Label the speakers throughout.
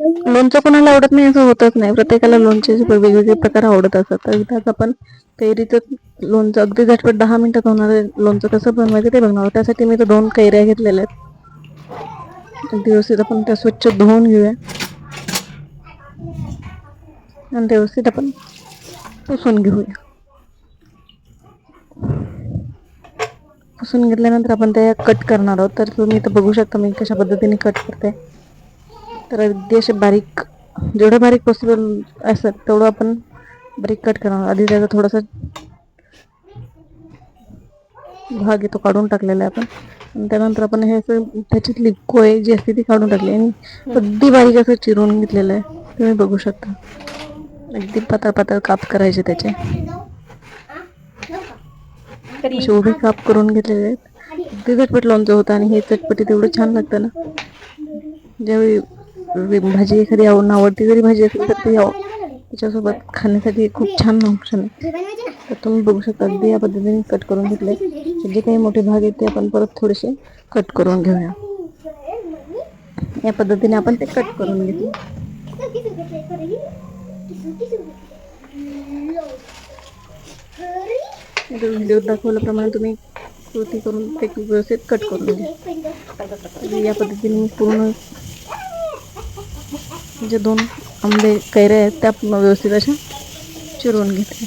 Speaker 1: लोणचं कोणाला आवडत नाही असं होतच नाही. प्रत्येकाला लोणच्याचे वेगवेगळे प्रकार आवडत असतात. तर इथं आज आपण कैरीचं लोणचं अगदी झटपट 10 मिनिटात होणारे लोणचं कसं बनवायचं ते बघणार. त्यासाठी मी तर 2 कैऱ्या घेतलेल्या आहेत. अगदी व्यवस्थित आपण त्या स्वच्छ धुवून घेऊया आणि व्यवस्थित आपण पुसून घेऊया. पुसून घेतल्यानंतर आपण त्या कट करणार आहोत. तर तुम्ही इथं बघू शकता मी कशा पद्धतीने कट करते. तर अगदी असे बारीक, जेवढं बारीक पॉसिबल असत तेवढं आपण बारीक कट करणार. आधी त्याचा थोडासा भाग येतो काढून टाकलेला आहे आपण. आणि त्यानंतर आपण हे असं त्याच्यातली कोय जी असते ती काढून टाकली आणि अगदी बारीक असं चिरून घेतलेलं आहे. तुम्ही बघू शकता अगदी पातळ पातळ काप करायचे त्याचे. असे उभे काप करून घेतलेले आहेत. अगदी झटपट लोणचं होतं आणि हे चटपटीत एवढं छान लागतं ना. ज्यावेळी भाजी एखादी आवडती जरी भाजी असेल तर ती त्याच्यासोबत खाण्यासाठी खूप छान ऑप्शन आहे. तर तुम्ही बघू शकता अगदी या पद्धतीने कट करून घेतले. जे काही मोठे भाग आहेत ते आपण परत थोडेसे कट करून घेऊया. या पद्धतीने आपण ते कट करून घेतले. व्हिडिओ दाखवल्याप्रमाणे तुम्ही कृती करून ते व्यवस्थित कट करून घ्या. या पद्धतीने मी पूर्ण जे 2 आंबे कैऱ्या आहेत त्या व्यवस्थित अशा चिरून घेतल्या.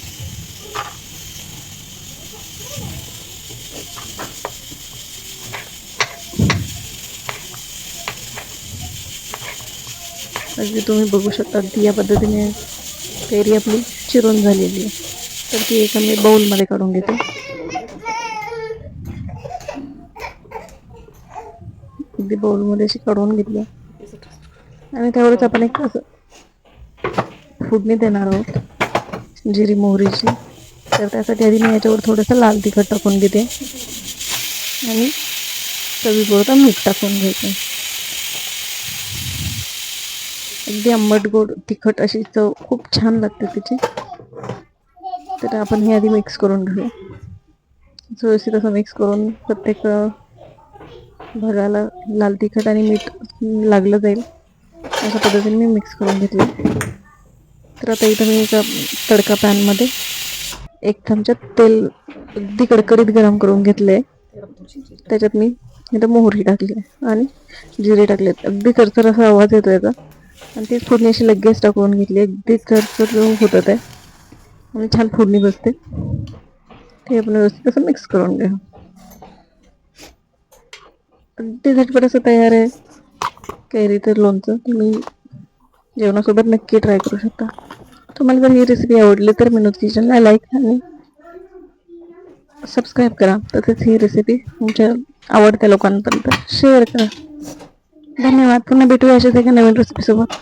Speaker 1: अगदी तुम्ही बघू शकता अगदी या पद्धतीने कैरी आपली चिरून झालेली आहे. तर ती एका मी बाउलमध्ये काढून घेते. अगदी बाउलमध्ये अशी काढून घेतली आणि त्यावरच आपण एक असं फोडणी देणार आहोत जिरी मोहरीची. तर त्यासाठी आधी मी याच्यावर थोडंसं लाल तिखट टाकून घेते आणि चवीपुरतं मीठ टाकून घ्यायचं. अगदी आंबट गोड तिखट अशी चव खूप छान लागते तिची. तर आपण हे आधी मिक्स करून घेऊया. व्यवस्थित असं मिक्स करून प्रत्येक भागाला लाल तिखट आणि मीठ लागलं जाईल अशा पद्धतीने मी मिक्स करून घेतले. तर आता इथं मी एका तडका पॅनमध्ये 1 चमचा तेल अगदी कडकडीत गरम करून घेतले. त्याच्यात मी इथं मोहरी टाकली आणि जिरे टाकलेत. अगदी चरचर असा आवाज येतो याचा आणि तीच फोडणी अशी लगेच टाकून घेतली. अगदी चरचर होतं ते आणि छान फोडणी बसते. ते आपण व्यवस्थित असं मिक्स करून घ्या. अगदी झटपट असं तयार आहे कैरीचं लोणचं. तुम्ही जेवणासोबत नक्की ट्राय करू शकता. तुम्हाला जर ही रेसिपी आवडली तर मनोज किचनला लाईक आणि सबस्क्राईब करा. तसेच ही रेसिपी तुमच्या आवडत्या लोकांपर्यंत शेअर करा. धन्यवाद. पुन्हा भेटूया अशाच एका नवीन रेसिपी सोबत.